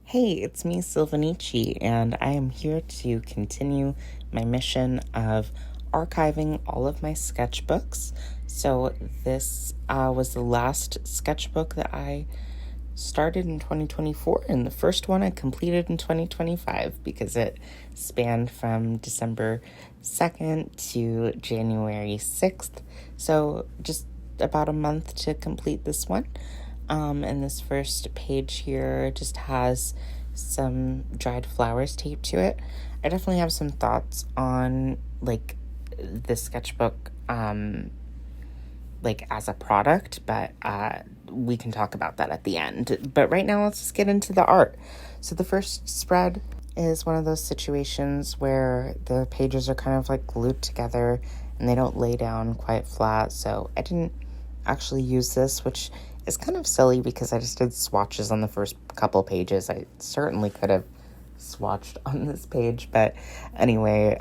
Hey, it's me, Silvanici, and I am here to continue my mission of archiving all of my sketchbooks. So this was the last sketchbook that I started in 2024, and the first one I completed in 2025 because it spanned from December 2nd to January 6th. So just about a month to complete this one. And this first page here just has some dried flowers taped to it. I definitely have some thoughts on the sketchbook as a product, but we can talk about that at the end. But right now, let's just get into the art. So the first spread is one of those situations where the pages are kind of like glued together and they don't lay down quite flat. So I didn't actually use this, which is kind of silly because I just did swatches on the first couple pages. I certainly could have swatched on this page, but anyway,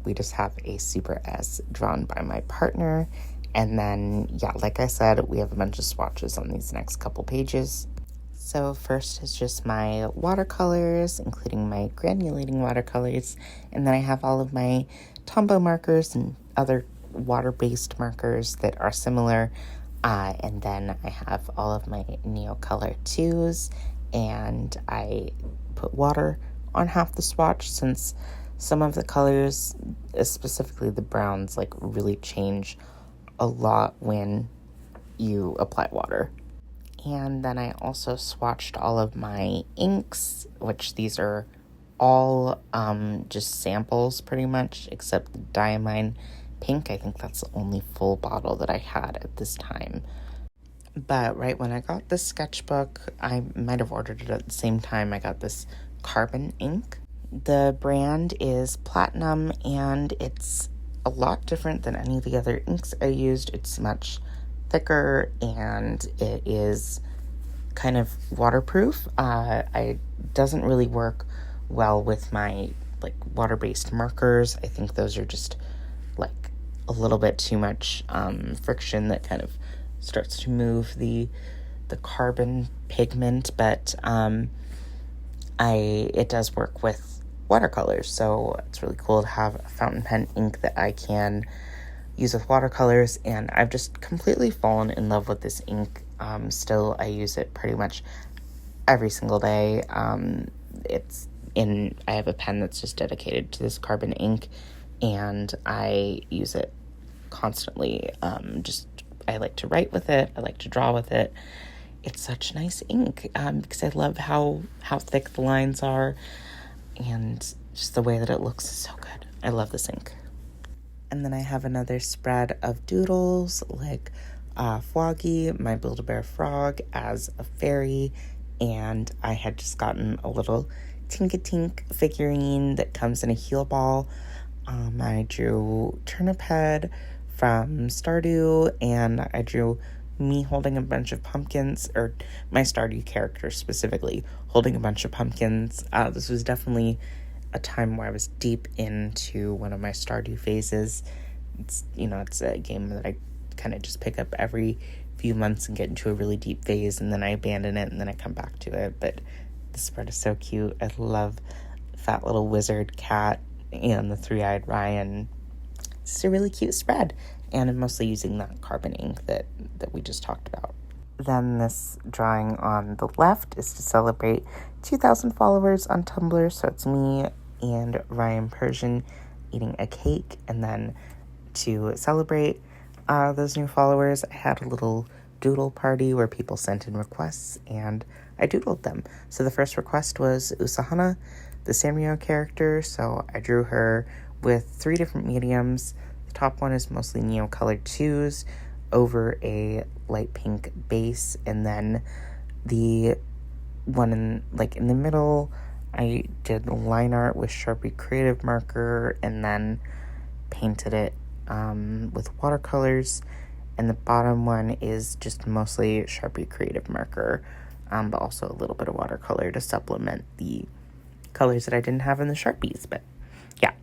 we just have a super S drawn by my partner. And then, like I said, we have a bunch of swatches on these next couple pages. So first is just my watercolors, including my granulating watercolors. And then I have all of my Tombow markers and other water-based markers that are similar. And then I have all of my Neocolor 2s, and I put water on half the swatch since some of the colors, specifically the browns, really change a lot when you apply water. And then I also swatched all of my inks, which these are all just samples pretty much, except the Diamine Pink. I think that's the only full bottle that I had at this time. But right when I got this sketchbook, I might have ordered it at the same time I got this carbon ink. The brand is Platinum, and it's a lot different than any of the other inks I used. It's much thicker, and it is kind of waterproof. It doesn't really work well with my water-based markers. I think those are just a little bit too much friction that kind of starts to move the carbon pigment, but it does work with watercolors, so it's really cool to have a fountain pen ink that I can use with watercolors, and I've just completely fallen in love with this ink. Still, I use it pretty much every single day. I have a pen that's just dedicated to this carbon ink, and I use it constantly. I like to write with it. I like to draw with it. It's such nice ink because I love how thick the lines are, and just the way that it looks is so good. I love this ink. And then I have another spread of doodles, Foggy, my Build-A-Bear frog, as a fairy, and I had just gotten a little Tink-a-Tink figurine that comes in a heel ball. I drew Turnip Head from Stardew, and I drew me holding a bunch of pumpkins, or my Stardew character specifically, holding a bunch of pumpkins. This was definitely a time where I was deep into one of my Stardew phases. It's a game that I kind of just pick up every few months and get into a really deep phase, and then I abandon it, and then I come back to it. But the spread is so cute. I love Fat Little Wizard Cat and the Three-Eyed Ryan. It's a really cute spread, and I'm mostly using that carbon ink that we just talked about. Then this drawing on the left is to celebrate 2,000 followers on Tumblr, so it's me and Ryan Persian eating a cake, and then to celebrate those new followers, I had a little doodle party where people sent in requests, and I doodled them. So the first request was Usahana, the Sanrio character, so I drew her with 3 different mediums. The top one is mostly Neocolor 2s over a light pink base, and then the one in the middle, I did line art with Sharpie Creative Marker and then painted it with watercolors, and the bottom one is just mostly Sharpie Creative Marker, but also a little bit of watercolor to supplement the colors that I didn't have in the Sharpies. But yeah,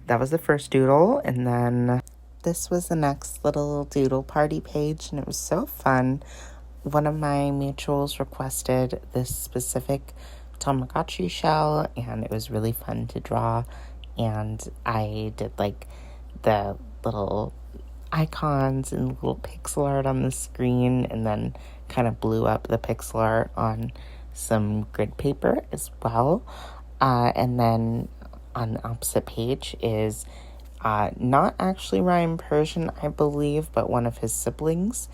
that was the first doodle, and then this was the next little doodle party page, and it was so fun. One of my mutuals requested this specific Tamagotchi shell, and it was really fun to draw. And I did like the little icons and little pixel art on the screen, and then kind of blew up the pixel art on some grid paper as well. And then on the opposite page is not actually Ryan Persian, I believe, but one of his siblings.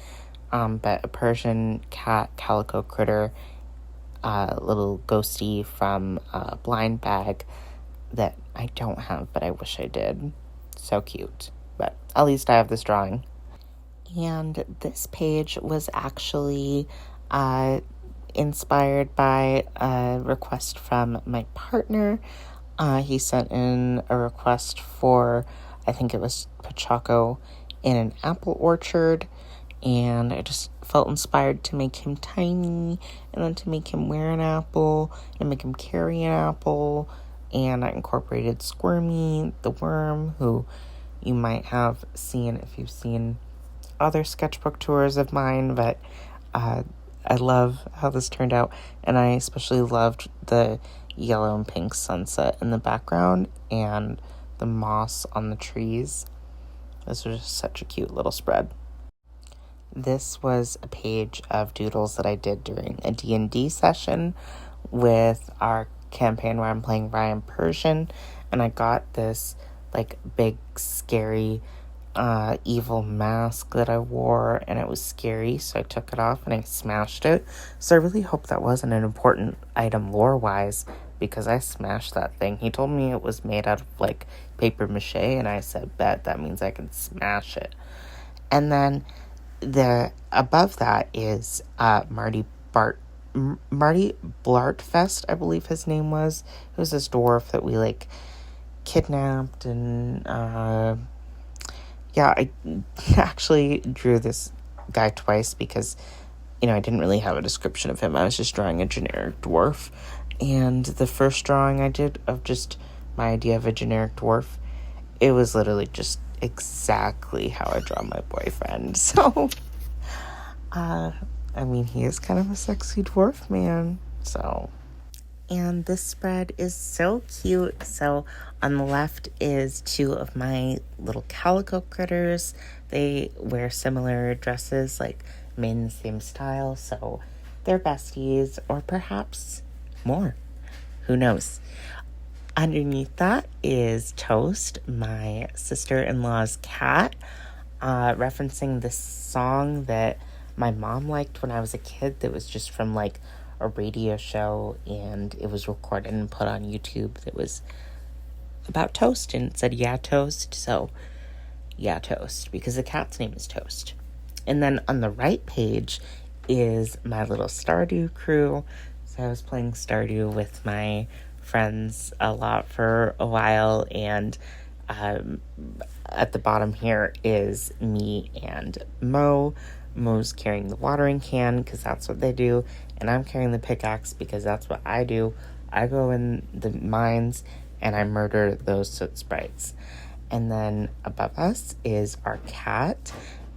But a Persian cat calico critter, little ghosty from a blind bag that I don't have, but I wish I did. So cute. But at least I have this drawing. And this page was actually inspired by a request from my partner. He sent in a request for, I think it was Pachaco in an apple orchard, and I just felt inspired to make him tiny, and then to make him wear an apple, and make him carry an apple, and I incorporated Squirmy, the worm, who you might have seen if you've seen other sketchbook tours of mine, but I love how this turned out, and I especially loved the yellow and pink sunset in the background and the moss on the trees. This was just such a cute little spread. This was a page of doodles that I did during a D&D session with our campaign where I'm playing Ryan Persian, and I got this like big scary evil mask that I wore, and it was scary, so I took it off and I smashed it. So I really hope that wasn't an important item lore-wise, because I smashed that thing. He told me it was made out of like paper mache, and I said, bet, that means I can smash it. And then the above that is Marty Blartfest, I believe his name was. It was this dwarf that we like kidnapped, and I actually drew this guy twice because, I didn't really have a description of him. I was just drawing a generic dwarf. And the first drawing I did of just my idea of a generic dwarf, it was literally just exactly how I draw my boyfriend. So, he is kind of a sexy dwarf man, so. And this spread is so cute. So on the left is two of my little calico critters. They wear similar dresses, like made in the same style, so they're besties, or perhaps more. Who knows? Underneath that is Toast, my sister-in-law's cat, referencing this song that my mom liked when I was a kid that was just from like a radio show, and it was recorded and put on YouTube that was about toast, and it said yeah toast, so yeah toast, because the cat's name is Toast. And then on the right page is my little Stardew crew. So I was playing Stardew with my friends a lot for a while, and at the bottom here is me and Mo. Mo's carrying the watering can because that's what they do, and I'm carrying the pickaxe because that's what I do. I go in the mines and I murder those soot sprites. And then above us is our cat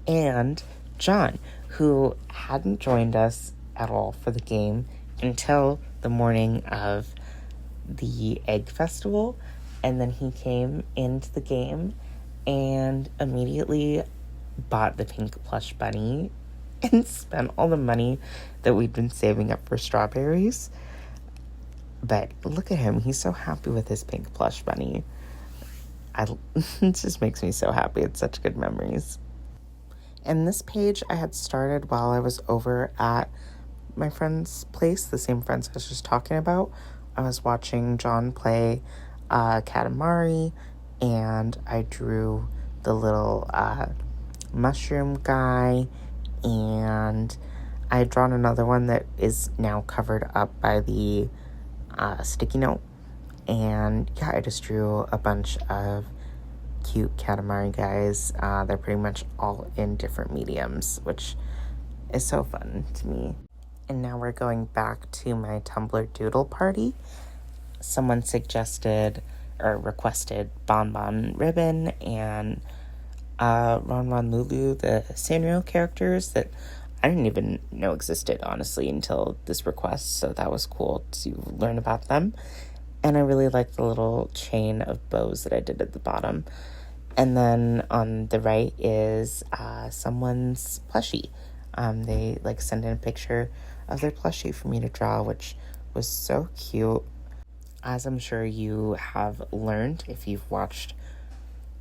and John, who hadn't joined us at all for the game until the morning of the egg festival, and then he came into the game and immediately bought the pink plush bunny and spent all the money that we'd been saving up for strawberries. But look at him, he's so happy with his pink plush bunny. It just makes me so happy. It's such good memories. And this page I had started while I was over at my friend's place, the same friends I was just talking about. I was watching John play Katamari, and I drew the little mushroom guy, and I had drawn another one that is now covered up by the sticky note. And yeah, I just drew a bunch of cute Katamari guys. They're pretty much all in different mediums, which is so fun to me. And now we're going back to my Tumblr doodle party. Someone suggested or requested Bon Bon Ribbon and Ron Ron Lulu, the Sanrio characters that I didn't even know existed, honestly, until this request, so that was cool to learn about them. And I really like the little chain of bows that I did at the bottom. And then on the right is someone's plushie. They like sent in a picture of their plushie for me to draw, which was so cute. As I'm sure you have learned if you've watched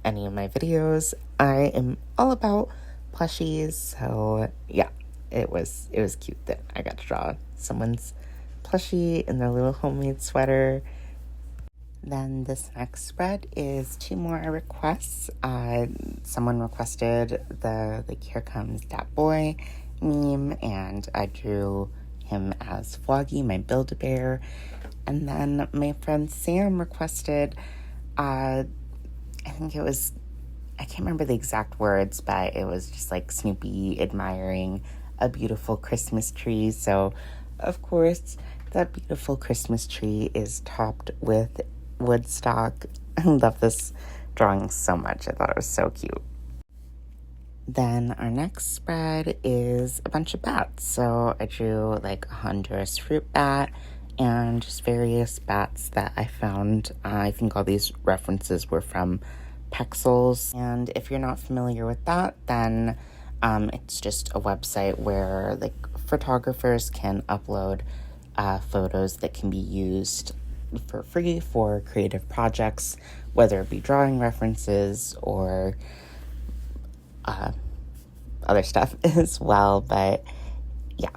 any of my videos, I am all about plushies. So yeah, it was cute that I got to draw someone's plushie in their little homemade sweater. Then this next spread is 2 more requests. Someone requested the like here comes that boy meme, and I drew him as Floggy, my Build-A-Bear. And then my friend Sam requested, I think it was, I can't remember the exact words, but it was just like Snoopy admiring a beautiful Christmas tree. So, of course, that beautiful Christmas tree is topped with Woodstock. I love this drawing so much. I thought it was so cute. Then our next spread is a bunch of bats. So I drew like a Honduras fruit bat and just various bats that I found. I think all these references were from Pexels. And if you're not familiar with that, then it's just a website where like photographers can upload photos that can be used for free for creative projects, whether it be drawing references or other stuff as well. But yeah.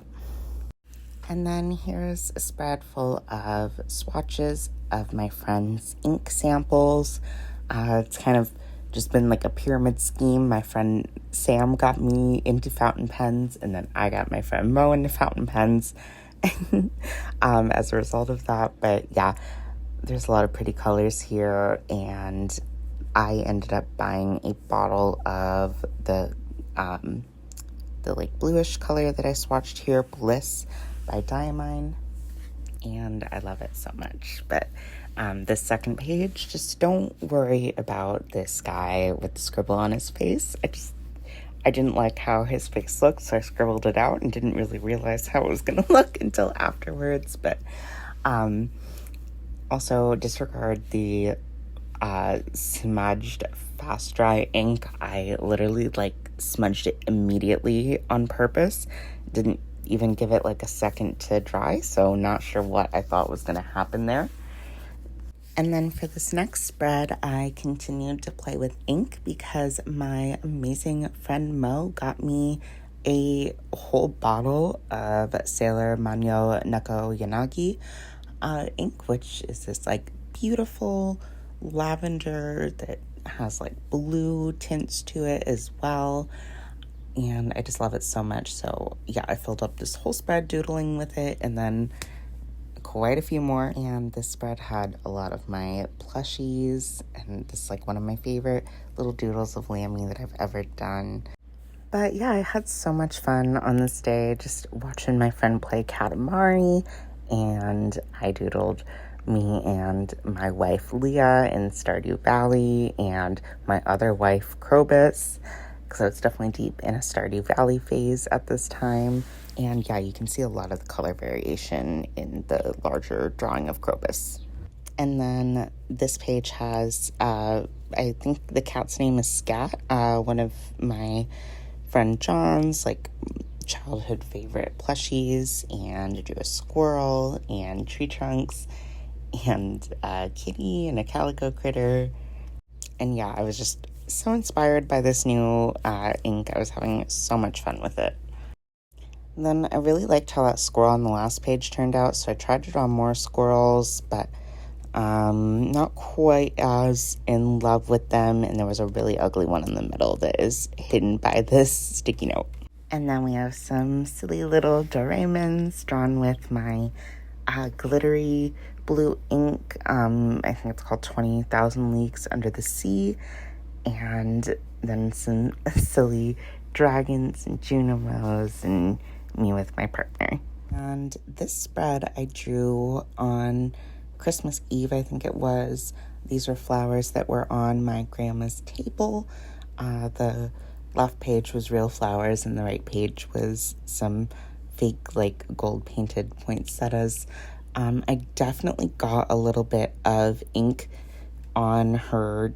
And then here's a spread full of swatches of my friend's ink samples. It's kind of just been like a pyramid scheme. My friend Sam got me into fountain pens, and then I got my friend Mo into fountain pens as a result of that. But yeah, there's a lot of pretty colors here, and I ended up buying a bottle of the like bluish color that I swatched here, Bliss by Diamine, and I love it so much. But this second page, just don't worry about this guy with the scribble on his face. I didn't like how his face looked, so I scribbled it out and didn't really realize how it was going to look until afterwards. But also disregard the smudged fast dry ink. I literally like smudged it immediately on purpose. Didn't even give it like a second to dry, so not sure what I thought was going to happen there. And then for this next spread, I continued to play with ink because my amazing friend Mo got me a whole bottle of Sailor Manyo Neko Yanagi ink, which is this like beautiful lavender that has like blue tints to it as well. And I just love it so much. So yeah, I filled up this whole spread doodling with it, and then quite a few more. And this spread had a lot of my plushies, and this is like one of my favorite little doodles of Lammy that I've ever done. But yeah, I had so much fun on this day just watching my friend play Katamari, and I doodled me and my wife Leah in Stardew Valley and my other wife Krobus. So it's definitely deep in a Stardew Valley phase at this time. And yeah, you can see a lot of the color variation in the larger drawing of Krobus. And then this page has, I think the cat's name is Scat, one of my friend John's like childhood favorite plushies, and I drew a squirrel and tree trunks and a kitty and a calico critter. And yeah, I was just so inspired by this new ink. I was having so much fun with it. And then I really liked how that squirrel on the last page turned out, so I tried to draw more squirrels, but not quite as in love with them, and there was a really ugly one in the middle that is hidden by this sticky note. And then we have some silly little Doraemons drawn with my glittery blue ink. I think it's called 20,000 Leagues Under the Sea. And then some silly dragons and Junimos and me with my partner. And this spread I drew on Christmas Eve, I think it was. These were flowers that were on my grandma's table. The left page was real flowers and the right page was some fake, like, gold painted poinsettias. I definitely got a little bit of ink on her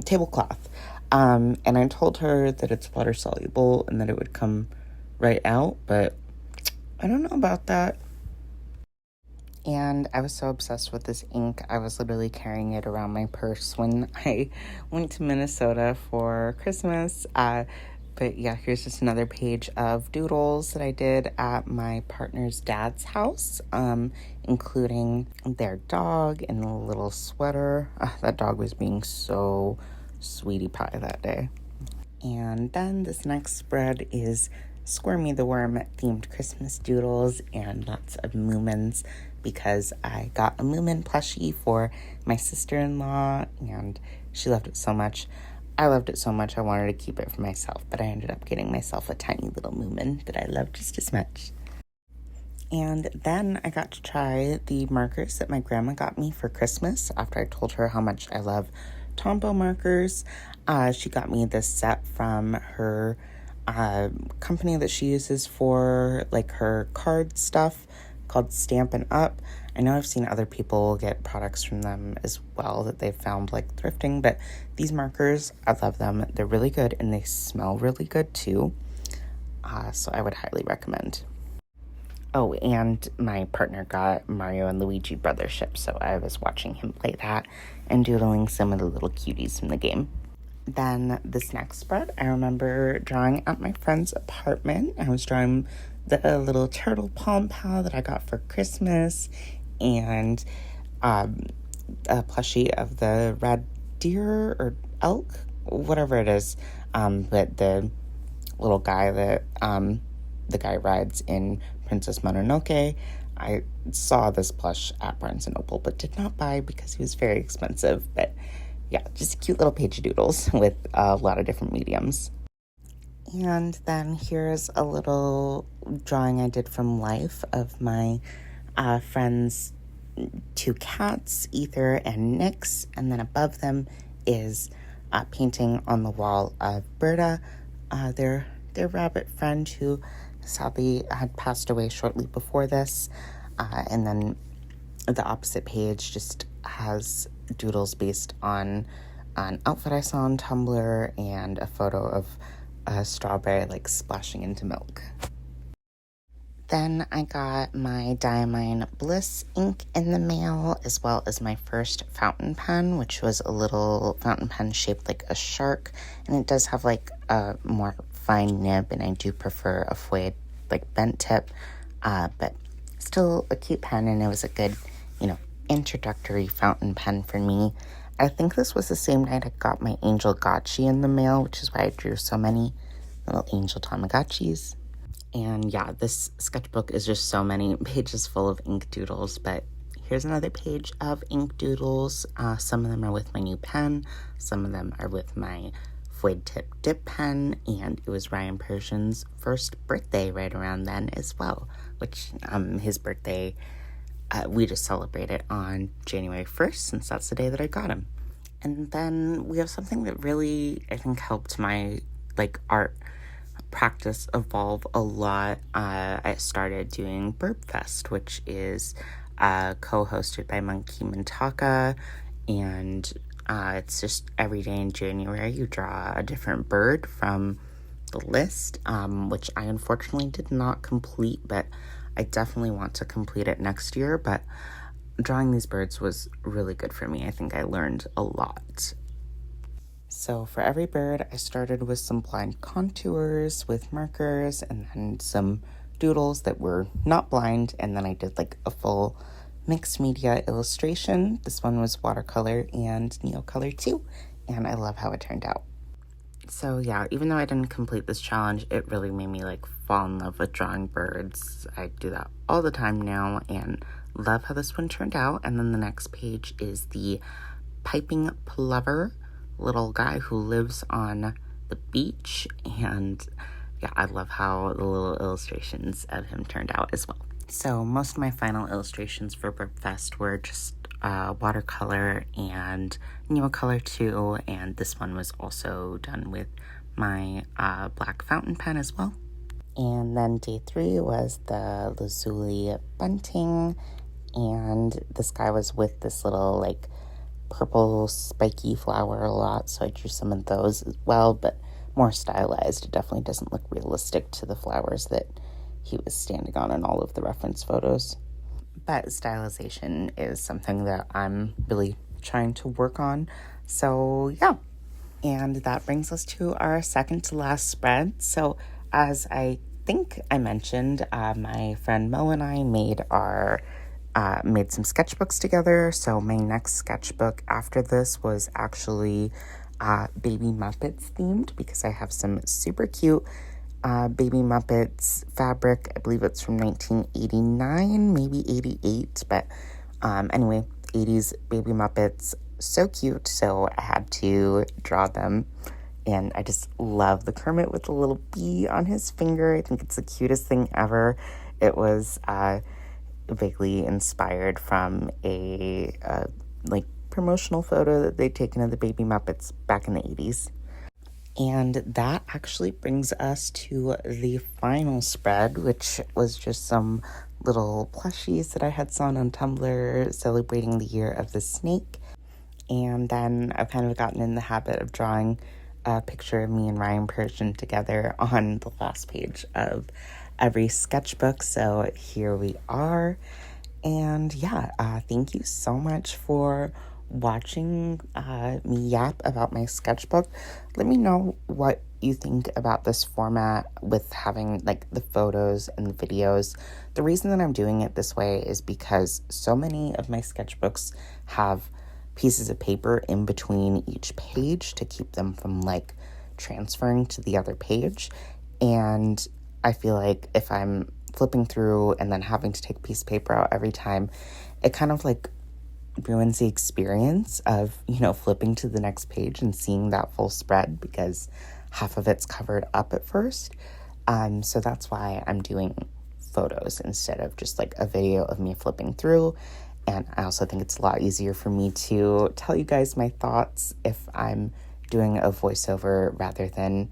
tablecloth. And I told her that it's water soluble and that it would come right out, but I don't know about that. And I was so obsessed with this ink, I was literally carrying it around my purse when I went to Minnesota for Christmas. But yeah, here's just another page of doodles that I did at my partner's dad's house, including their dog and a little sweater. That dog was being so sweetie pie that day. And then this next spread is Squirmy the Worm themed Christmas doodles and lots of Moomins, because I got a Moomin plushie for my sister-in-law and she loved it so much. I loved it so much I wanted to keep it for myself, but I ended up getting myself a tiny little Moomin that I love just as much. And then I got to try the markers that my grandma got me for Christmas after I told her how much I love Tombow markers. She got me this set from her company that she uses for like her card stuff called Stampin' Up. I know I've seen other people get products from them as well that they've found like thrifting, but these markers, I love them. They're really good and they smell really good too. So I would highly recommend. Oh, and my partner got Mario and Luigi Brothership, so I was watching him play that and doodling some of the little cuties from the game. Then this next spread, I remember drawing at my friend's apartment. I was drawing the little turtle palm pal that I got for Christmas and a plushie of the red deer or elk, whatever it is, but the little guy that the guy rides in Princess Mononoke. I saw this plush at Barnes & Noble, but did not buy because he was very expensive. But yeah, just a cute little page of doodles with a lot of different mediums. And then here's a little drawing I did from life of my friend's two cats, Ether and Nyx. And then above them is a painting on the wall of Berta, their rabbit friend who sadly had passed away shortly before this. And then the opposite page just has doodles based on an outfit I saw on Tumblr and a photo of a strawberry like splashing into milk. Then I got my Diamine Bliss ink in the mail, as well as my first fountain pen, which was a little fountain pen shaped like a shark, and it does have like a more fine nib, and I do prefer a foiled like bent tip, but still a cute pen, and it was a good, introductory fountain pen for me. I think this was the same night I got my Angel Gotchi in the mail, which is why I drew so many little angel Tamagotchis. And yeah, this sketchbook is just so many pages full of ink doodles, but here's another page of ink doodles. Some of them are with my new pen, some of them are with my foiled tip dip pen, and it was Ryan Persian's first birthday right around then as well, which his birthday, we just celebrated on January 1st, since that's the day that I got him. And then we have something that really, I think, helped my art practice evolve a lot. I started doing Burp Fest, which is co-hosted by Monkey Mintaka, and it's just every day in January you draw a different bird from the list, which I unfortunately did not complete, but I definitely want to complete it next year. But drawing these birds was really good for me. I think I learned a lot. So for every bird, I started with some blind contours with markers, and then some doodles that were not blind, and then I did a full mixed media illustration. This one was watercolor and neocolor too, and I love how it turned out. So yeah, even though I didn't complete this challenge, it really made me fall in love with drawing birds. I do that all the time now and love how this one turned out. And then the next page is the piping plover, little guy who lives on the beach, and yeah, I love how the little illustrations of him turned out as well. So most of my final illustrations for Burp Fest were just watercolor and Neocolor too, and this one was also done with my black fountain pen as well. And then day 3 was the lazuli bunting, and this guy was with this little like purple spiky flower a lot, so I drew some of those as well, but more stylized. It definitely doesn't look realistic to the flowers that he was standing on in all of the reference photos. But stylization is something that I'm really trying to work on, so yeah. And that brings us to our second to last spread. So as I think I mentioned, my friend Mo and I made some sketchbooks together. So my next sketchbook after this was actually Baby Muppets themed, because I have some super cute Baby Muppets fabric. I believe it's from 1989, maybe 88, but anyway, 80s Baby Muppets, so cute, so I had to draw them. And I just love the Kermit with the little bee on his finger. I think it's the cutest thing ever. It was vaguely inspired from a like promotional photo that they'd taken of the Baby Muppets back in the 80s. And that actually brings us to the final spread, which was just some little plushies that I had sewn on Tumblr celebrating the year of the snake. And then I've kind of gotten in the habit of drawing a picture of me and Ryan Persian together on the last page of every sketchbook. So here we are. And yeah, thank you so much for watching me yap about my sketchbook. Let me know what you think about this format with having like the photos and the videos. The reason that I'm doing it this way is because so many of my sketchbooks have pieces of paper in between each page to keep them from like transferring to the other page. And I feel like if I'm flipping through and then having to take a piece of paper out every time, it kind of like ruins the experience of, you know, flipping to the next page and seeing that full spread, because half of it's covered up at first. So that's why I'm doing photos instead of just like a video of me flipping through. And I also think it's a lot easier for me to tell you guys my thoughts if I'm doing a voiceover rather than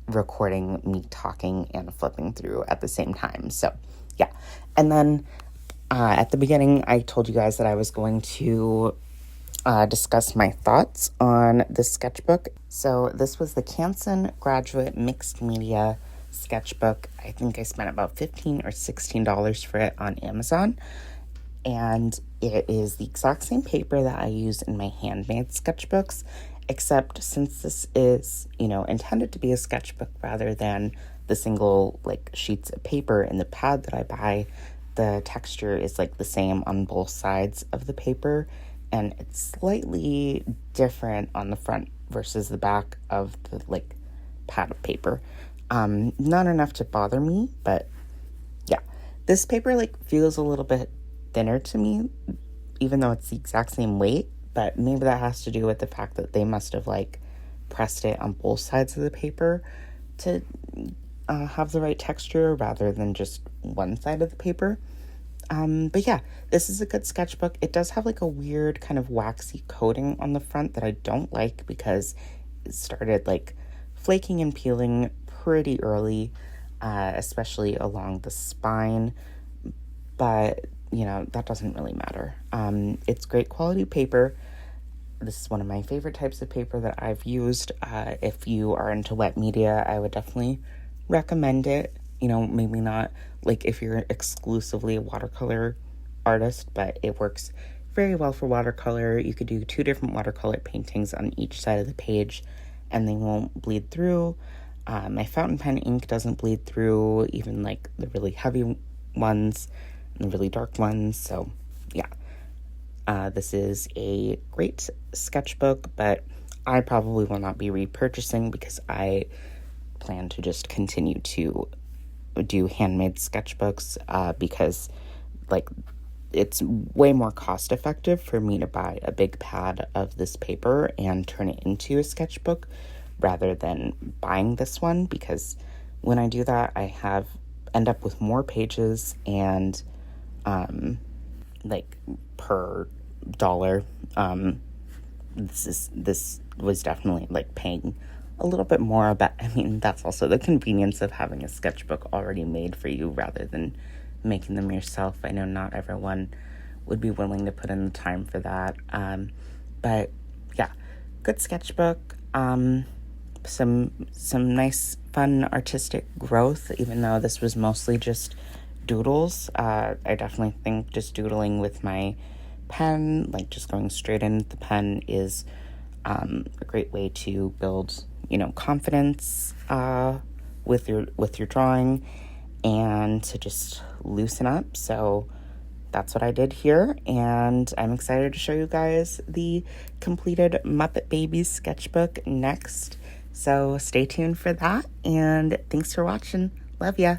recording me talking and flipping through at the same time. So yeah. And then at the beginning, I told you guys that I was going to discuss my thoughts on this sketchbook. So this was the Canson Graduate Mixed Media sketchbook. I think I spent about $15 or $16 for it on Amazon. And it is the exact same paper that I use in my handmade sketchbooks, except since this is, you know, intended to be a sketchbook rather than the single like sheets of paper in the pad that I buy, the texture is like the same on both sides of the paper, and it's slightly different on the front versus the back of the like pad of paper. Not enough to bother me, but yeah, this paper like feels a little bit thinner to me, even though it's the exact same weight. But maybe that has to do with the fact that they must have like pressed it on both sides of the paper to have the right texture rather than just one side of the paper. But yeah, this is a good sketchbook. It does have like a weird kind of waxy coating on the front that I don't like, because it started like flaking and peeling pretty early, especially along the spine. But you know, that doesn't really matter. It's great quality paper. This is one of my favorite types of paper that I've used. If you are into wet media, I would definitely recommend it. You know, maybe not like if you're exclusively a watercolor artist, but it works very well for watercolor. You could do 2 different watercolor paintings on each side of the page and they won't bleed through. My fountain pen ink doesn't bleed through, even like the really heavy ones and the really dark ones. So yeah, this is a great sketchbook, but I probably will not be repurchasing because I plan to just continue to do handmade sketchbooks, because like it's way more cost effective for me to buy a big pad of this paper and turn it into a sketchbook rather than buying this one, because when I do that I end up with more pages and like per dollar. This was definitely like paying a little bit more, but I mean, that's also the convenience of having a sketchbook already made for you rather than making them yourself. I know not everyone would be willing to put in the time for that. But yeah, good sketchbook. Some nice, fun, artistic growth, even though this was mostly just doodles. I definitely think just doodling with my pen, like just going straight in with the pen, is a great way to build, confidence with your drawing and to just loosen up. So that's what I did here, and I'm excited to show you guys the completed Muppet Babies sketchbook next. So stay tuned for that, and thanks for watching. Love ya.